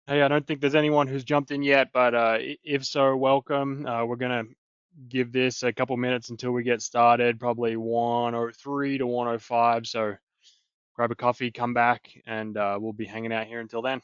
Hey, I don't think there's anyone who's jumped in yet, but if so, welcome. We're gonna give this a couple minutes until we get started, probably 1:03 to 1:05. So grab a coffee, come back, and we'll be hanging out here until then.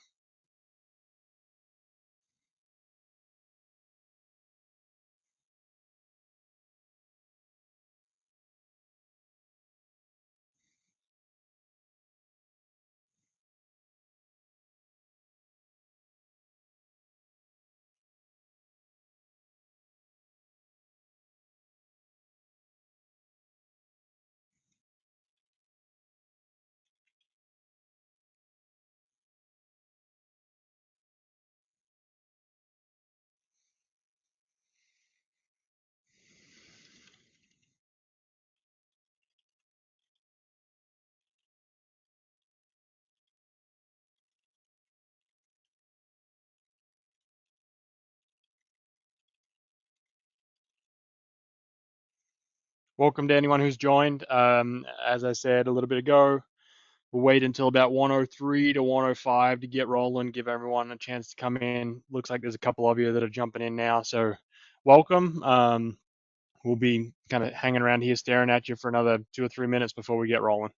Welcome to anyone who's joined. As I said a little bit ago, we'll wait until about 1:03 to 1:05 to get rolling, give everyone a chance to come in. Looks like there's a couple of you that are jumping in now, so welcome. We'll be kind of hanging around here staring at you for another 2 or 3 minutes before we get rolling.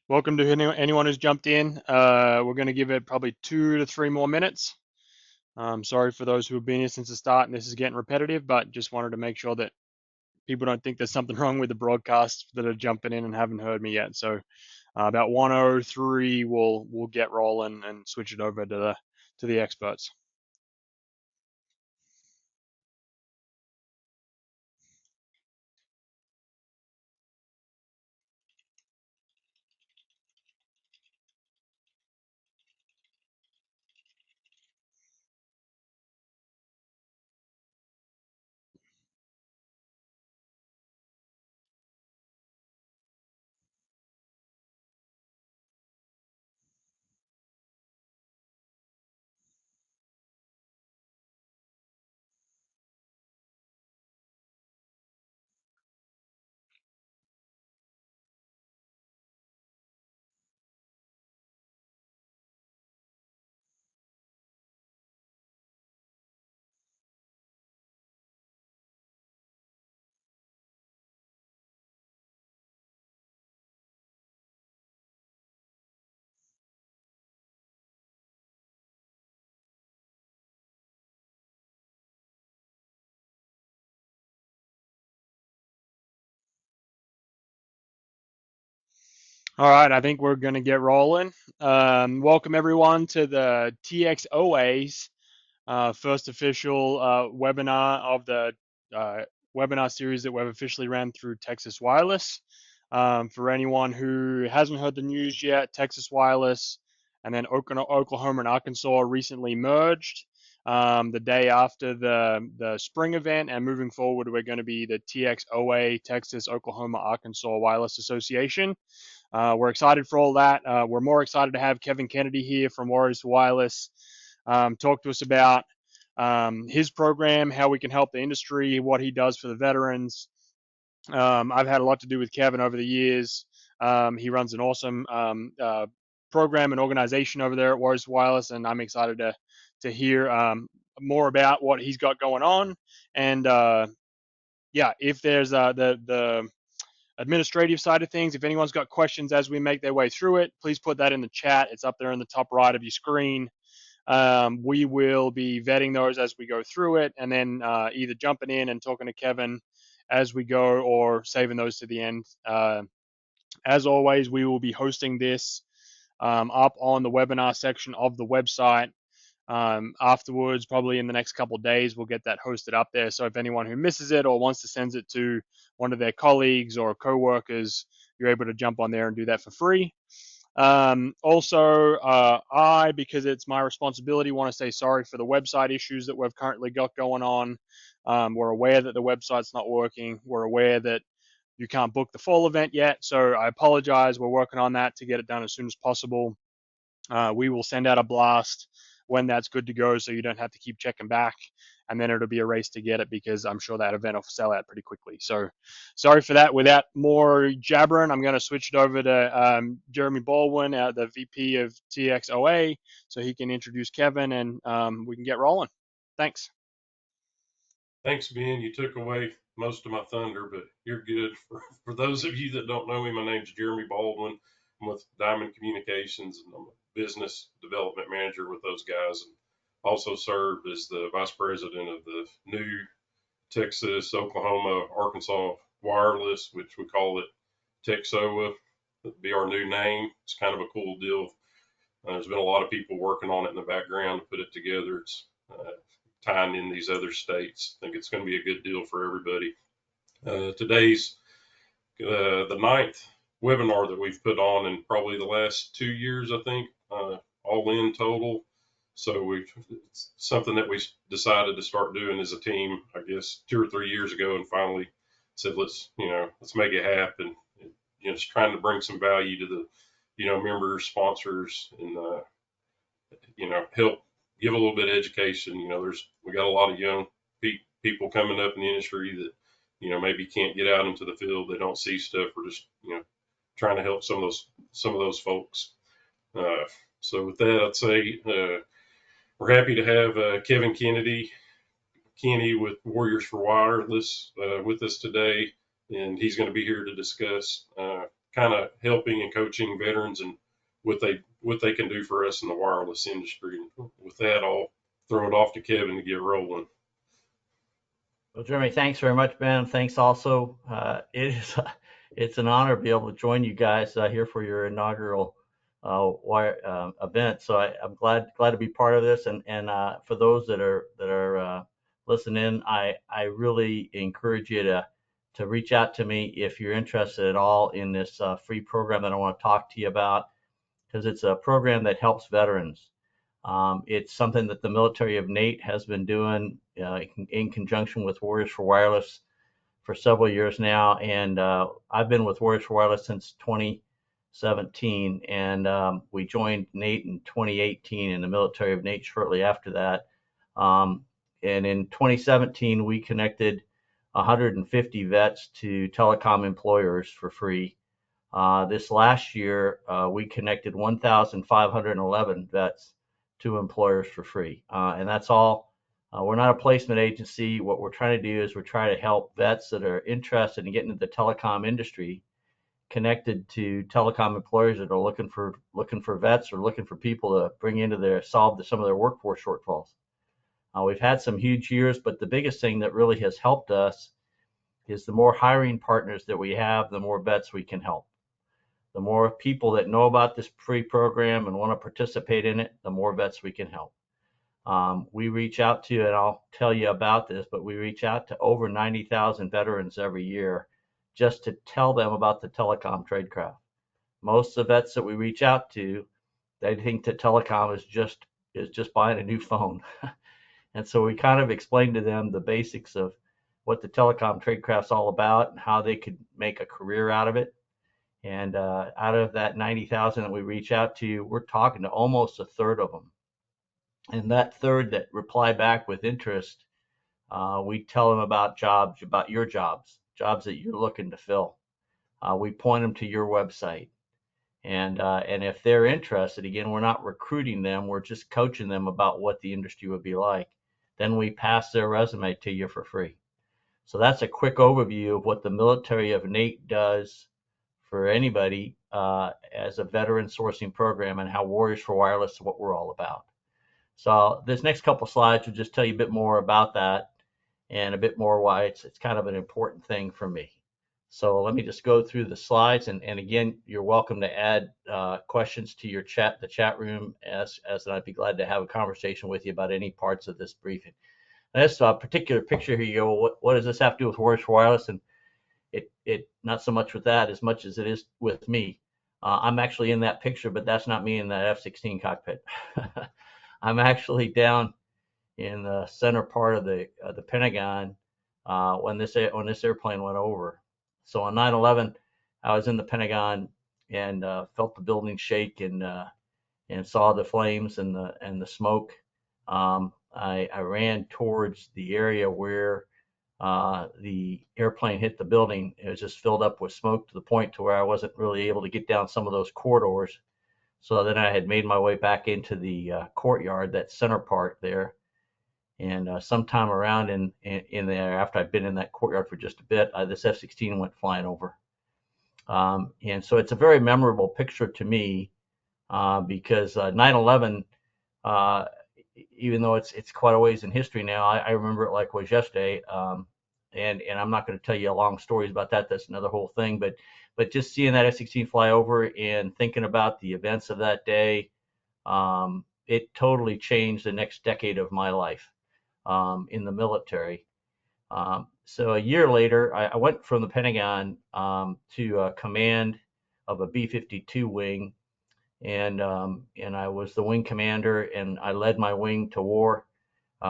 Welcome to anyone who's jumped in. We're going to give it probably 2 to 3 more minutes. Sorry for those who have been here since the start and this is getting repetitive, but just wanted to make sure that people don't think there's something wrong with the broadcast that are jumping in and haven't heard me yet. So about 1:03, we'll get rolling and switch it over to the experts. All right, I think we're going to get rolling. Welcome everyone to the TXOA's first official webinar of the uh, webinar series that we've officially ran through Texas Wireless. For anyone who hasn't heard the news yet, Texas Wireless and then Oklahoma and Arkansas recently merged. the day after the spring event, and moving forward, we're going to be the TXOA, Texas, Oklahoma, Arkansas Wireless Association. We're excited for all that. We're more excited to have Kevin Kennedy here from Warriors Wireless talk to us about his program, how we can help the industry, what he does for the veterans. I've had a lot to do with Kevin over the years. He runs an awesome program and organization over there at Warriors Wireless, and I'm excited to hear more about what he's got going on. And yeah, if there's the administrative side of things, if anyone's got questions as we make their way through it, please put that in the chat. It's up there in the top right of your screen. We will be vetting those as we go through it, and then either jumping in and talking to Kevin as we go, or saving those to the end. As always, we will be hosting this up on the webinar section of the website. Afterwards, probably in the next couple of days, we'll get that hosted up there. So if anyone who misses it or wants to send it to one of their colleagues or co-workers, you're able to jump on there and do that for free. Also, because it's my responsibility, want to say sorry for the website issues that we've currently got going on. We're aware that the website's not working. We're aware that you can't book the fall event yet. So I apologize. We're working on that to get it done as soon as possible. We will send out a blast when that's good to go, so you don't have to keep checking back, and then it'll be a race to get it, because I'm sure that event will sell out pretty quickly. So sorry for that. Without more jabbering, I'm going to switch it over to Jeremy Baldwin, the VP of TXOA, so he can introduce Kevin, and we can get rolling. Thanks. Thanks, Ben. You took away most of my thunder, but you're good. For those of you that don't know me, my name's Jeremy Baldwin. I'm with Diamond Communications, and I'm a business development manager with those guys, and also served as the vice president of the new Texas, Oklahoma, Arkansas Wireless, which we call it TXOA. That'd be our new name. It's kind of a cool deal. There's been a lot of people working on it in the background to put it together. It's tying in these other states. I think it's going to be a good deal for everybody. Today's the ninth webinar that we've put on in probably the last 2 years, I think, all in total. So it's something that we decided to start doing as a team, I guess, 2 or 3 years ago, and finally said, let's make it happen. Just trying to bring some value to the, members, sponsors, and, help give a little bit of education. We got a lot of young people coming up in the industry that, maybe can't get out into the field. They don't see stuff. We're just, trying to help some of those folks. So with that, I'd say we're happy to have Kevin Kenny with Warriors for Wireless with us today, and he's going to be here to discuss kind of helping and coaching veterans and what they can do for us in the wireless industry. And with that, I'll throw it off to Kevin to get rolling. Well, Jeremy, thanks very much, Ben. Thanks also. It's an honor to be able to join you guys here for your inaugural event. So I'm glad to be part of this. And for those that are listening, I really encourage you to reach out to me if you're interested at all in this free program that I want to talk to you about, because it's a program that helps veterans. It's something that the military of NATE has been doing in conjunction with Warriors for Wireless for several years now. And I've been with Warriors for Wireless since 2017. And we joined NATE in 2018 in the military of NATE shortly after that. And in 2017, we connected 150 vets to telecom employers for free. This last year, we connected 1,511 vets to employers for free. And that's all. We're not a placement agency. What we're trying to do is we're trying to help vets that are interested in getting into the telecom industry connected to telecom employers that are looking for vets or looking for people to bring into solve some of their workforce shortfalls. We've had some huge years, but the biggest thing that really has helped us is the more hiring partners that we have, the more vets we can help. The more people that know about this free program and want to participate in it, the more vets we can help. We reach out to, and I'll tell you about this, but we reach out to over 90,000 veterans every year just to tell them about the telecom tradecraft. Most of the vets that we reach out to, they think that telecom is just buying a new phone. And so we kind of explained to them the basics of what the telecom tradecraft's all about and how they could make a career out of it. And out of that 90,000 that we reach out to, we're talking to almost a third of them. And that third that reply back with interest, we tell them about jobs, about your jobs, jobs that you're looking to fill. We point them to your website. And if they're interested, again, we're not recruiting them, we're just coaching them about what the industry would be like. Then we pass their resume to you for free. So that's a quick overview of what the military of NATE does for anybody as a veteran sourcing program, and how Warriors for Wireless is what we're all about. So this next couple slides will just tell you a bit more about that and a bit more why it's kind of an important thing for me. So let me just go through the slides, and again, you're welcome to add questions to your chat, the chat room, as I'd be glad to have a conversation with you about any parts of this briefing. This particular picture here, you go, what does this have to do with Warriors for Wireless? And it not so much with that as much as it is with me. I'm actually in that picture, but that's not me in that F-16 cockpit. I'm actually down in the center part of the Pentagon when this airplane went over. So on 9/11, I was in the Pentagon and felt the building shake and saw the flames and the smoke. I ran towards the area where the airplane hit the building. It was just filled up with smoke to the point to where I wasn't really able to get down some of those corridors. So then I had made my way back into the courtyard, that center part there. And sometime around in there, after I'd been in that courtyard for just a bit, this F-16 went flying over. And so it's a very memorable picture to me because 9/11, even though it's quite a ways in history now, I remember it like it was yesterday. And I'm not going to tell you long stories about that. That's another whole thing. But just seeing that F-16 fly over and thinking about the events of that day, it totally changed the next decade of my life in the military. So a year later, I went from the Pentagon to command of a B-52 wing, and I was the wing commander, and I led my wing to war.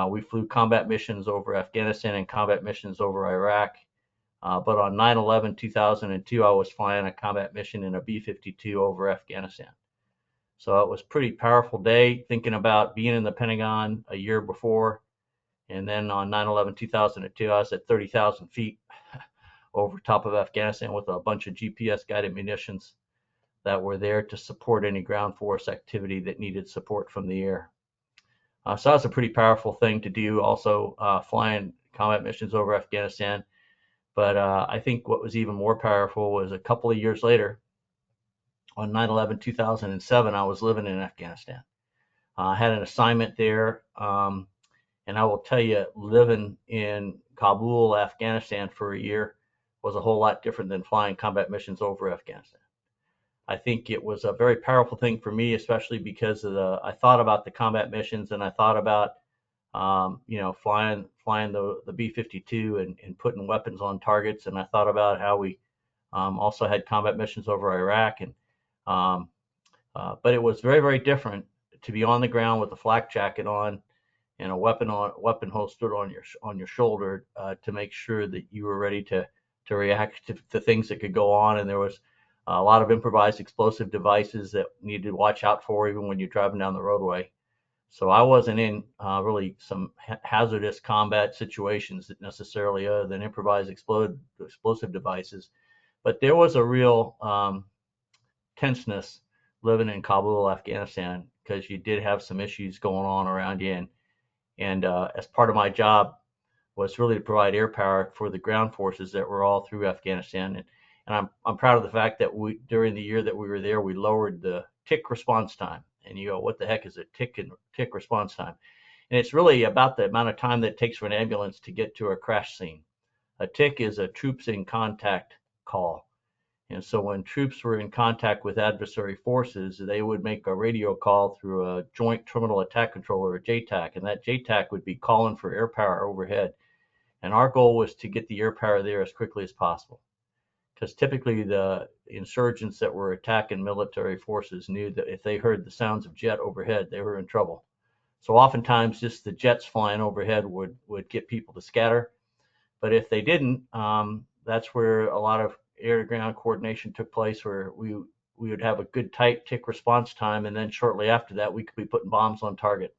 We flew combat missions over Afghanistan and combat missions over Iraq. But on 9/11, 2002, I was flying a combat mission in a B-52 over Afghanistan. So it was a pretty powerful day, thinking about being in the Pentagon a year before. And then on 9/11, 2002, I was at 30,000 feet over top of Afghanistan with a bunch of GPS guided munitions that were there to support any ground force activity that needed support from the air. So that's a pretty powerful thing to do, also flying combat missions over Afghanistan. But I think what was even more powerful was a couple of years later, on 9/11, 2007, I was living in Afghanistan. I had an assignment there, and I will tell you, living in Kabul, Afghanistan for a year was a whole lot different than flying combat missions over Afghanistan. I think it was a very powerful thing for me, especially because I thought about the combat missions, and I thought about flying the B-52 and putting weapons on targets, and I thought about how we also had combat missions over Iraq, and but it was very, very different to be on the ground with a flak jacket on and a weapon holstered on your shoulder to make sure that you were ready to react to things that could go on. And there was a lot of improvised explosive devices that you needed to watch out for even when you're driving down the roadway. So I wasn't in really some hazardous combat situations that necessarily other than improvised explosive devices. But there was a real tenseness living in Kabul, Afghanistan, because you did have some issues going on around you. And as part of my job was really to provide air power for the ground forces that were all through Afghanistan. And I'm proud of the fact that during the year that we were there, we lowered the tick response time. And you go, what the heck is a tick response time? And it's really about the amount of time that it takes for an ambulance to get to a crash scene. A tick is a troops in contact call. And so when troops were in contact with adversary forces, they would make a radio call through a Joint Terminal Attack Controller, or JTAC, and that JTAC would be calling for air power overhead. And our goal was to get the air power there as quickly as possible, because typically the insurgents that were attacking military forces knew that if they heard the sounds of jet overhead, they were in trouble. So oftentimes just the jets flying overhead would get people to scatter. But if they didn't, that's where a lot of air to ground coordination took place, where we would have a good tight tick response time, and then shortly after that we could be putting bombs on target,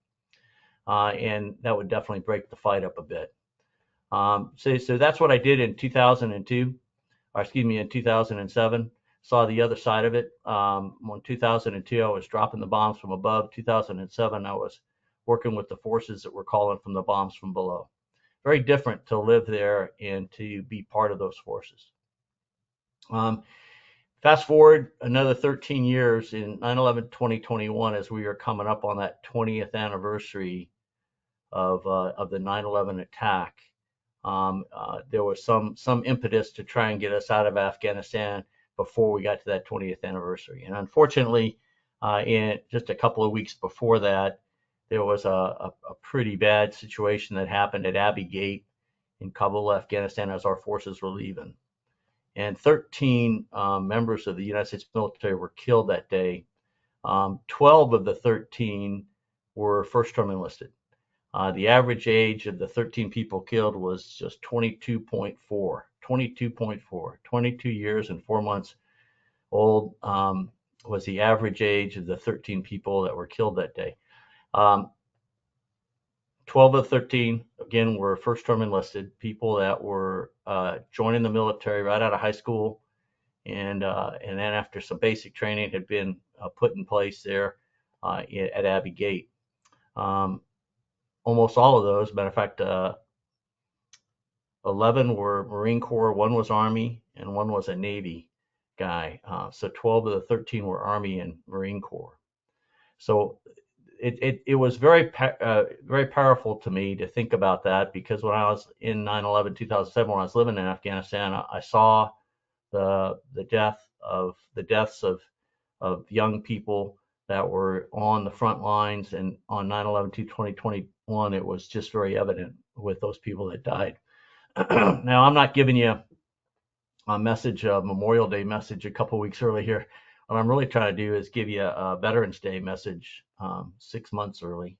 and that would definitely break the fight up a bit. So that's what I did in 2002, or excuse me, in 2007. Saw the other side of it. In 2002, I was dropping the bombs from above. 2007, I was working with the forces that were calling from the bombs from below. Very different to live there and to be part of those forces. Fast forward another 13 years in 9/11/2021, as we are coming up on that 20th anniversary of the 9/11 attack. There was some impetus to try and get us out of Afghanistan before we got to that 20th anniversary. And unfortunately, in just a couple of weeks before that, there was a pretty bad situation that happened at Abbey Gate in Kabul, Afghanistan, as our forces were leaving. And 13 members of the United States military were killed that day. 12 of the 13 were first-term enlisted. The average age of the 13 people killed was just 22.4, 22 years and 4 months old, was the average age of the 13 people that were killed that day. 12 of the 13, again, were first-term enlisted, people that were joining the military right out of high school, and then after some basic training had been put in place there at Abbey Gate. Almost all of those, matter of fact, 11 were Marine Corps, one was Army, and one was a Navy guy. So 12 of the 13 were Army and Marine Corps. So it was very powerful to me to think about that, because when I was in 9/11/2007, when I was living in Afghanistan, I saw the deaths of young people that were on the front lines, and on 9/11/2021, it was just very evident with those people that died. Now, I'm not giving you a message, a Memorial Day message a couple weeks early here. What I'm really trying to do is give you a Veterans Day message 6 months early.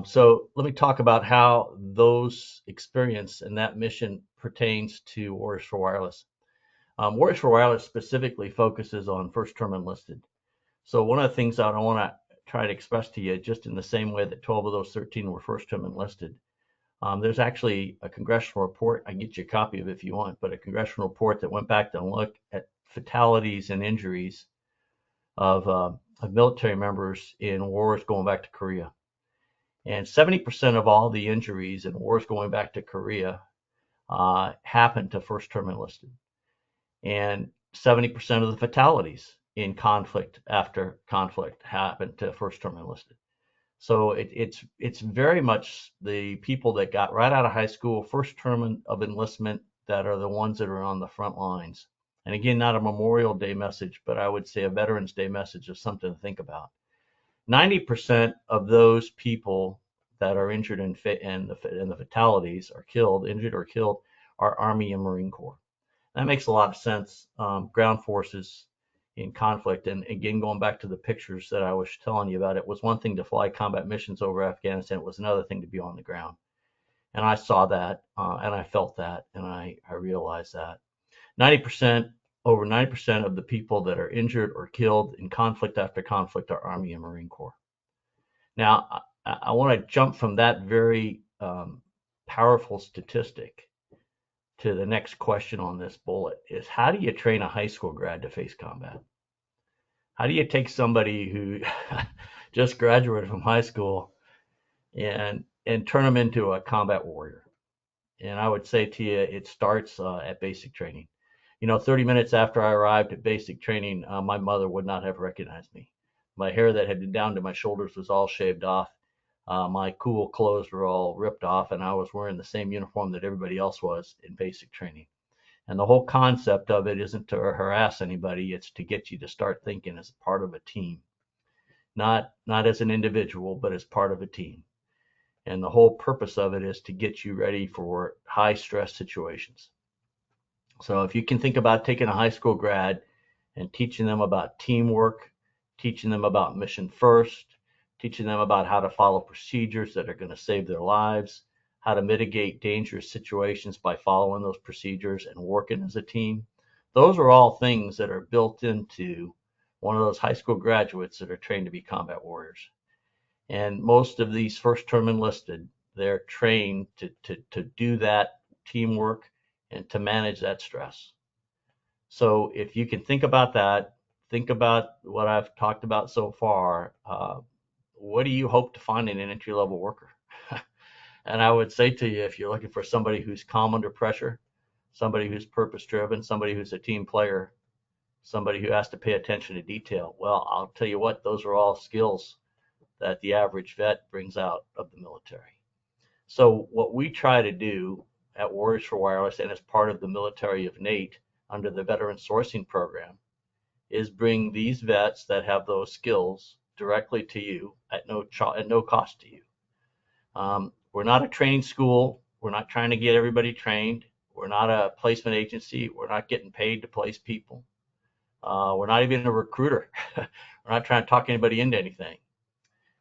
So let me talk about how those experience and that mission pertains to Warriors for Wireless. Warriors for Wireless specifically focuses on first-term enlisted. So one of the things that I want to try to express to you, just in the same way that 12 of those 13 were first-term enlisted, there's actually a congressional report. I can get you a copy of it if you want, but a congressional report that went back to look at fatalities and injuries of military members in wars going back to Korea. And 70% of all the injuries in wars going back to Korea happened to first-term enlisted. And 70% of the fatalities in conflict after conflict happened to first-term enlisted. So it's very much the people that got right out of high school, first term of enlistment, that are the ones that are on the front lines. And again, not a Memorial Day message, but I would say a Veterans Day message of something to think about. 90% of those people that are injured and the fatalities are killed, injured or killed, are Army and Marine Corps. That makes a lot of sense. Ground forces in conflict, and again, going back to the pictures that I was telling you about, it was one thing to fly combat missions over Afghanistan. It was another thing to be on the ground. And I saw that, and I felt that, and I realized that. 90%, over 90% of the people that are injured or killed in conflict after conflict are Army and Marine Corps. Now, I want to jump from that very powerful statistic to the next question on this bullet is, how do you train a high school grad to face combat? How do you take somebody who just graduated from high school and turn them into a combat warrior? And I would say to you, it starts at basic training. 30 minutes after I arrived at basic training, my mother would not have recognized me. My hair that had been down to my shoulders was all shaved off. My cool clothes were all ripped off, and I was wearing the same uniform that everybody else was in basic training. And the whole concept of it isn't to harass anybody, it's to get you to start thinking as part of a team. Not as an individual, but as part of a team. And the whole purpose of it is to get you ready for high stress situations. So if you can think about taking a high school grad and teaching them about teamwork, teaching them about mission first, teaching them about how to follow procedures that are going to save their lives, how to mitigate dangerous situations by following those procedures and working as a team. Those are all things that are built into one of those high school graduates that are trained to be combat warriors. And most of these first term enlisted, they're trained to do that teamwork and to manage that stress. So if you can think about that, think about what I've talked about so far. What do you hope to find in an entry level worker? And I would say to you, if you're looking for somebody who's calm under pressure, somebody who's purpose driven, somebody who's a team player, somebody who has to pay attention to detail, well, I'll tell you what, those are all skills that the average vet brings out of the military. So what we try to do at Warriors for Wireless and as part of the military of NATE under the Veteran Sourcing Program is bring these vets that have those skills directly to you at no cost to you. We're not a training school. We're not trying to get everybody trained. We're not a placement agency. We're not getting paid to place people. We're not even a recruiter. We're not trying to talk anybody into anything.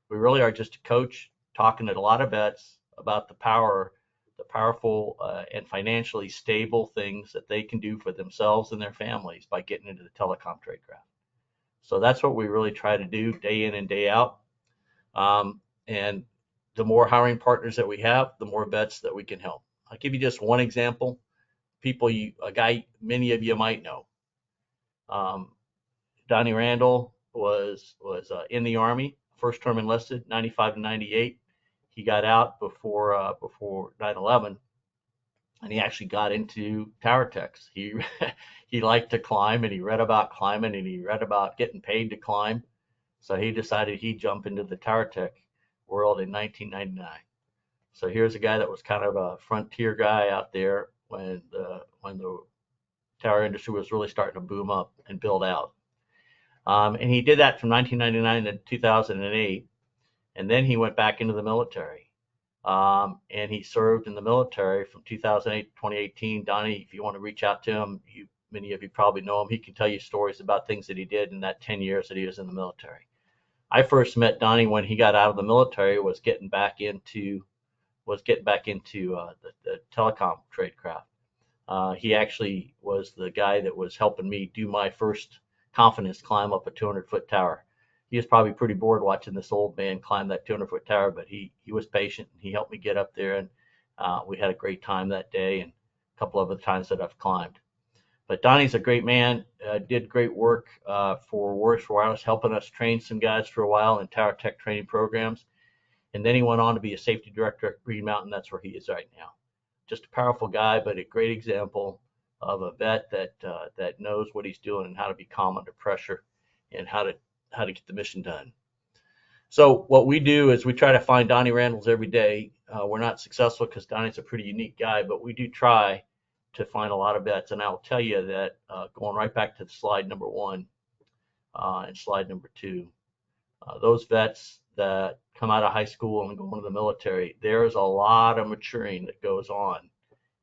We really are just a coach talking to a lot of vets about the powerful and financially stable things that they can do for themselves and their families by getting into the telecom trade craft. So that's what we really try to do day in and day out. And the more hiring partners that we have, the more vets that we can help. I'll give you just one example. A guy many of you might know. Donnie Randall was in the Army, first term enlisted, 95 to 98. He got out before 9/11, and he actually got into tower techs. He he liked to climb, and he read about climbing, and he read about getting paid to climb. So he decided he'd jump into the tower tech world in 1999. So here's a guy that was kind of a frontier guy out there when the tower industry was really starting to boom up and build out. And he did that from 1999 to 2008, and then he went back into the military. And he served in the military from 2008 to 2018. Donnie, if you want to reach out to him, many of you probably know him. He can tell you stories about things that he did in that 10 years that he was in the military. I first met Donnie when he got out of the military, was getting back into the telecom trade craft. He actually was the guy that was helping me do my first confidence climb up a 200-foot tower. He was probably pretty bored watching this old man climb that 200-foot tower, but he was patient. And he helped me get up there, and we had a great time that day and a couple of other times that I've climbed. But Donnie's a great man, did great work for Warriors for Wireless, helping us train some guys for a while in tower tech training programs. And then he went on to be a safety director at Green Mountain. That's where he is right now. Just a powerful guy, but a great example of a vet that knows what he's doing and how to be calm under pressure and how to get the mission done. So what we do is we try to find Donnie Randalls every day. We're not successful because Donnie's a pretty unique guy, but we do try to find a lot of vets. And I'll tell you that going right back to slide number 1 and slide number 2, those vets that come out of high school and go into the military, there's a lot of maturing that goes on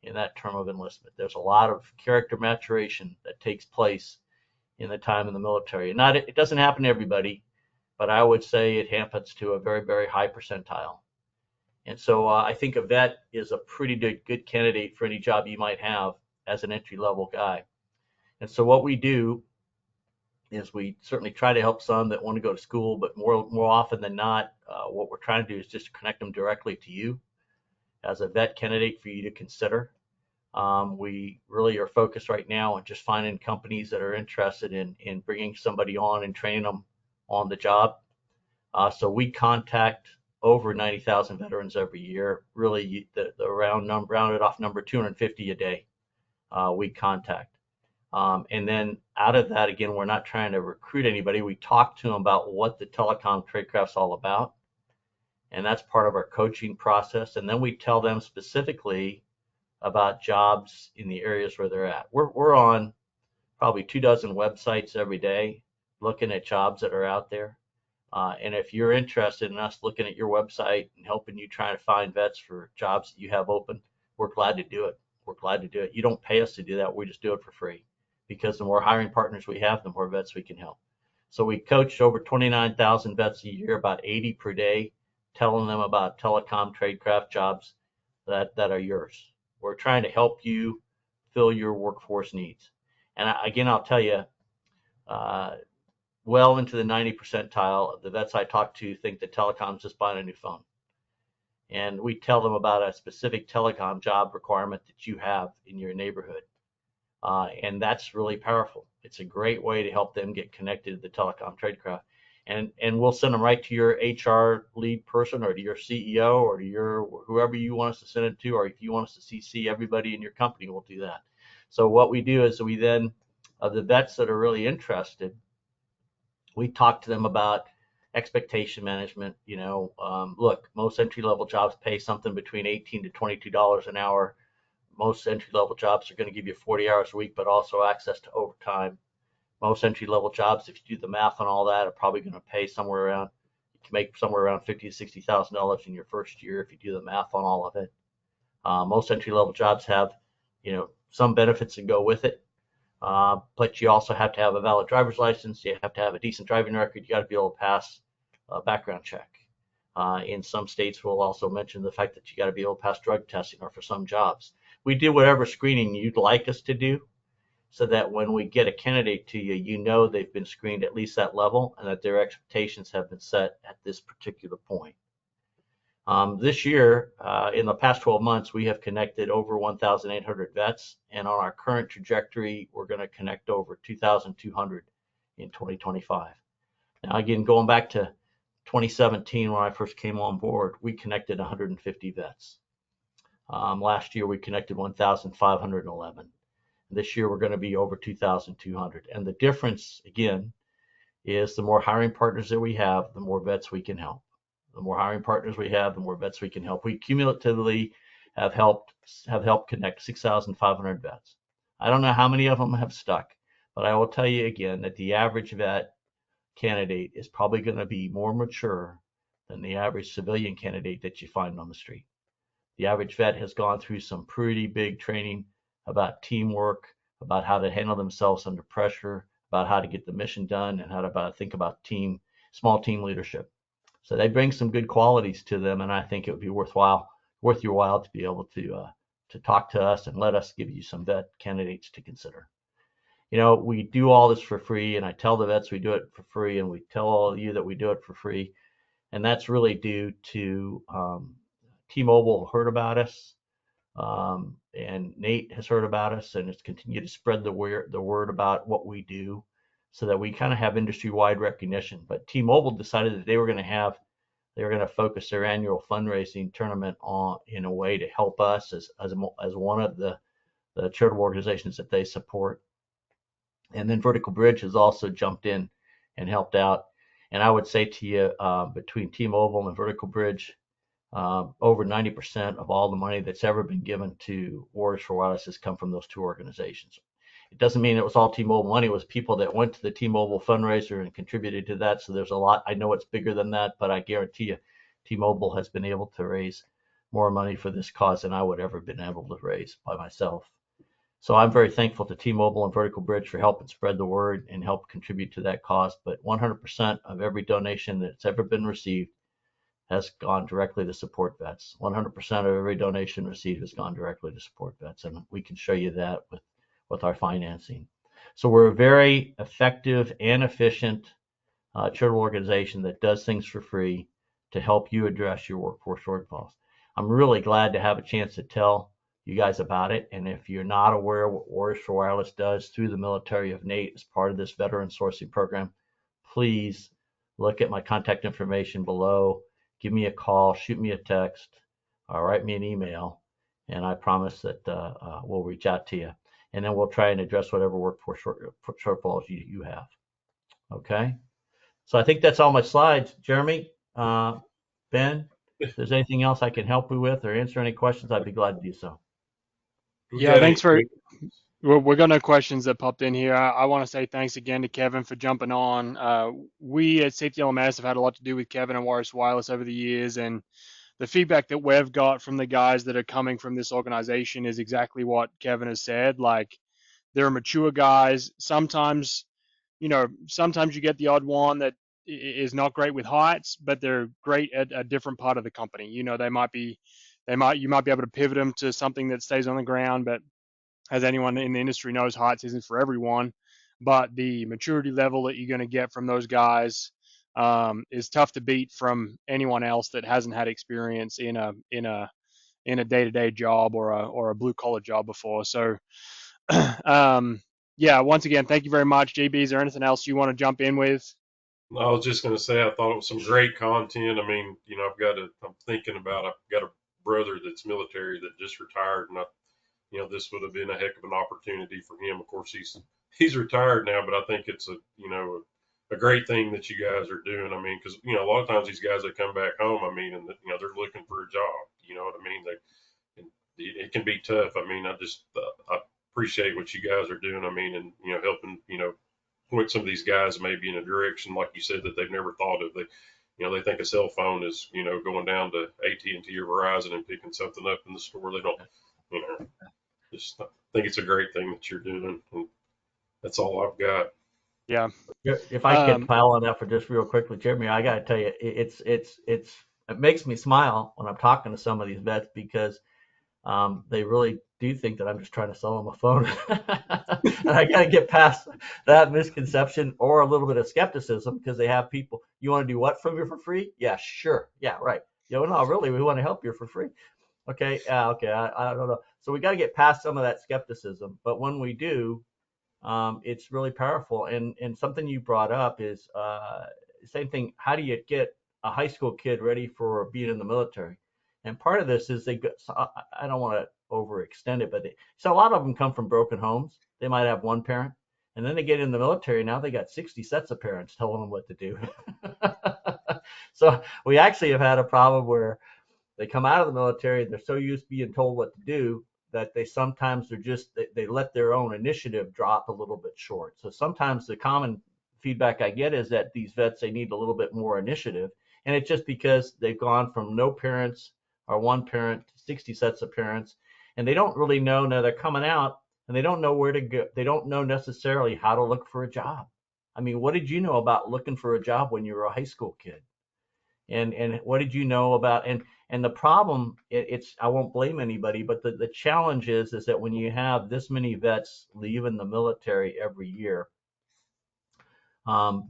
in that term of enlistment. There's a lot of character maturation that takes place in the time in the military. And it doesn't happen to everybody, but I would say it happens to a very, very high percentile. And so I think a vet is a pretty good candidate for any job you might have as an entry-level guy. And so what we do is we certainly try to help some that want to go to school, but more often than not, what we're trying to do is just connect them directly to you as a vet candidate for you to consider. We really are focused right now on just finding companies that are interested in bringing somebody on and training them on the job. So we contact over 90,000 veterans every year. Really, the rounded off number 250 a day we contact. And then out of that, again, we're not trying to recruit anybody. We talk to them about what the telecom tradecraft's all about. And that's part of our coaching process. And then we tell them specifically about jobs in the areas where they're at. We're on probably 24 websites every day looking at jobs that are out there. And if you're interested in us looking at your website and helping you try to find vets for jobs that you have open, we're glad to do it. We're glad to do it. You don't pay us to do that. We just do it for free, because the more hiring partners we have, the more vets we can help. So we coach over 29,000 vets a year, about 80 per day, telling them about telecom tradecraft jobs that are yours. We're trying to help you fill your workforce needs. And again, I'll tell you, uh, well into the 90 percentile of the vets I talk to think that telecom's just buying a new phone. And we tell them about a specific telecom job requirement that you have in your neighborhood. And that's really powerful. It's a great way to help them get connected to the telecom tradecraft. And we'll send them right to your HR lead person or to your CEO or to your whoever you want us to send it to, or if you want us to CC everybody in your company, we'll do that. So what we do is we then, the vets that are really interested, we talk to them about expectation management. Look, most entry level jobs pay something between $18 to $22 an hour. Most entry level jobs are going to give you 40 hours a week, but also access to overtime. Most entry level jobs, if you do the math on all that, are probably going to pay somewhere around, you can make somewhere around $50,000 to $60,000 in your first year if you do the math on all of it. Most entry level jobs have, some benefits that go with it. But you also have to have a valid driver's license. You have to have a decent driving record. You got to be able to pass a background check. In some states, we'll also mention the fact that you got to be able to pass drug testing, or for some jobs. We do whatever screening you'd like us to do, so that when we get a candidate to you, you know they've been screened at least that level and that their expectations have been set at this particular point. This year, in the past 12 months, we have connected over 1,800 vets, and on our current trajectory, we're going to connect over 2,200 in 2025. Now, again, going back to 2017, when I first came on board, we connected 150 vets. Last year, we connected 1,511. This year, we're going to be over 2,200. And the difference, again, is the more hiring partners that we have, the more vets we can help. The more hiring partners we have, the more vets we can help. We cumulatively have helped connect 6,500 vets. I don't know how many of them have stuck, but I will tell you again that the average vet candidate is probably going to be more mature than the average civilian candidate that you find on the street. The average vet has gone through some pretty big training about teamwork, about how to handle themselves under pressure, about how to get the mission done, and how to think about small team leadership. So they bring some good qualities to them, and I think it would be worth your while to be able to talk to us and let us give you some vet candidates to consider. We do all this for free, and I tell the vets we do it for free, and we tell all of you that we do it for free, and that's really due to T-Mobile heard about us, and Nate has heard about us, and it's continued to spread the word about what we do, so that we kind of have industry-wide recognition. But T-Mobile decided that they were going to focus their annual fundraising tournament in a way to help us as one of the charitable organizations that they support. And then Vertical Bridge has also jumped in and helped out. And I would say to you, between T-Mobile and Vertical Bridge, over 90% of all the money that's ever been given to Warriors for Wireless has come from those two organizations. It doesn't mean it was all T-Mobile money. It was people that went to the T-Mobile fundraiser and contributed to that. So there's a lot. I know it's bigger than that, but I guarantee you, T-Mobile has been able to raise more money for this cause than I would ever been able to raise by myself. So I'm very thankful to T-Mobile and Vertical Bridge for helping spread the word and help contribute to that cause. But 100% of every donation that's ever been received has gone directly to support vets. 100% of every donation received has gone directly to support vets, and we can show you that with our financing. So we're a very effective and efficient charitable organization that does things for free to help you address your workforce shortfalls. I'm really glad to have a chance to tell you guys about it. And if you're not aware what Warriors for Wireless does through the military of Nate as part of this veteran sourcing program, please look at my contact information below. Give me a call, shoot me a text, or write me an email, and I promise that we'll reach out to you. And then we'll try and address whatever workforce shortfalls you have. Okay? So I think that's all my slides. Jeremy, Ben, if there's anything else I can help you with or answer any questions, I'd be glad to do so. Yeah, thanks for. We're going to questions that popped in here. I want to say thanks again to Kevin for jumping on. We at Safety LMS have had a lot to do with Kevin and Warriors Wireless over the years, and the feedback that we've got from the guys that are coming from this organization is exactly what Kevin has said. Like, they're mature guys. Sometimes sometimes you get the odd one that is not great with heights, but they're great at a different part of the company. You might be able to pivot them to something that stays on the ground, but as anyone in the industry knows, heights isn't for everyone. But the maturity level that you're going to get from those guys is tough to beat from anyone else that hasn't had experience in a day-to-day job or a blue collar job before. So, yeah, once again, thank you very much, JB. Is there anything else you want to jump in with? I was just going to say I thought it was some great content. I mean, I'm thinking about I've got a brother that's military that just retired, and this would have been a heck of an opportunity for him. Of course, he's retired now, but I think it's a great thing that you guys are doing. I mean, because a lot of times these guys that come back home, I mean, and they're looking for a job. You know what I mean? It can be tough. I mean, I appreciate what you guys are doing. I mean, and helping point some of these guys maybe in a direction like you said that they've never thought of. They think a cell phone is going down to AT&T or Verizon and picking something up in the store. They don't you know just think it's a great thing that you're doing. And that's all I've got. Yeah. If I could Um, pile on that for just real quickly, Jeremy, I got to tell you, it makes me smile when I'm talking to some of these vets because they really do think that I'm just trying to sell them a phone. And I got to get past that misconception or a little bit of skepticism because they have people, you want to do what from you for free? Yeah, sure. Yeah, right. No, really, we want to help you for free. Okay. Okay. I don't know. So we got to get past some of that skepticism. But when we do, it's really powerful. And something you brought up is same thing. How do you get a high school kid ready for being in the military? And part of this is so I don't want to overextend it, but so a lot of them come from broken homes. They might have one parent, and then they get in the military. Now they got 60 sets of parents telling them what to do. So we actually have had a problem where they come out of the military and they're so used to being told what to do that they sometimes they let their own initiative drop a little bit short. So sometimes the common feedback I get is that these vets they need a little bit more initiative, and it's just because they've gone from no parents or one parent to 60 sets of parents, and they don't really know. Now they're coming out and they don't know where to go. They don't know necessarily how to look for a job. I mean, what did you know about looking for a job when you were a high school kid? And what did you know about and the problem it's I won't blame anybody, but the challenge is that when you have this many vets leaving the military every year,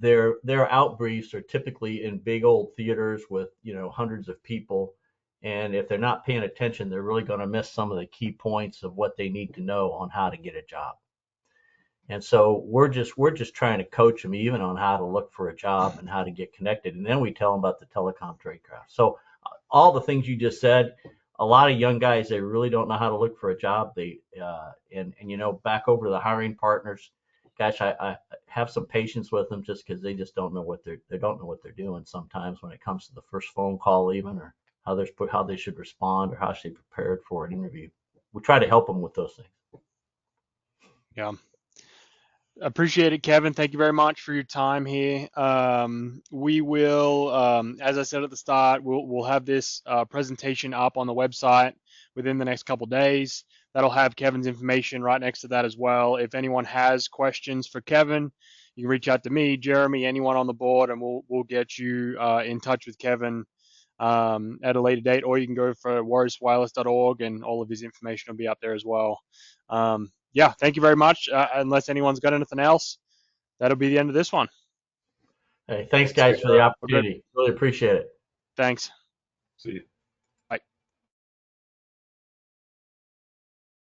their out briefs are typically in big old theaters with hundreds of people, and if they're not paying attention they're really going to miss some of the key points of what they need to know on how to get a job. And so we're just trying to coach them even on how to look for a job and how to get connected. And then we tell them about the telecom trade craft. So all the things you just said, a lot of young guys, they really don't know how to look for a job. And back over to the hiring partners, gosh, I have some patience with them just because they just don't know they don't know what they're doing sometimes when it comes to the first phone call even, or how they should respond or how they should be prepared for an interview. We try to help them with those things. yeah. Appreciate it, Kevin. Thank you very much for your time here. We will, as I said at the start, we'll have this presentation up on the website within the next couple days. That'll have Kevin's information right next to that as well. If anyone has questions for Kevin, you can reach out to me, Jeremy, anyone on the board, and we'll get you in touch with Kevin at a later date. Or you can go for warriorswireless.org, and all of his information will be up there as well. Yeah, thank you very much. Unless anyone's got anything else, that'll be the end of this one. Hey, thanks Thanks, guys guys. for the We're good. opportunity. Really appreciate it. Thanks. See you.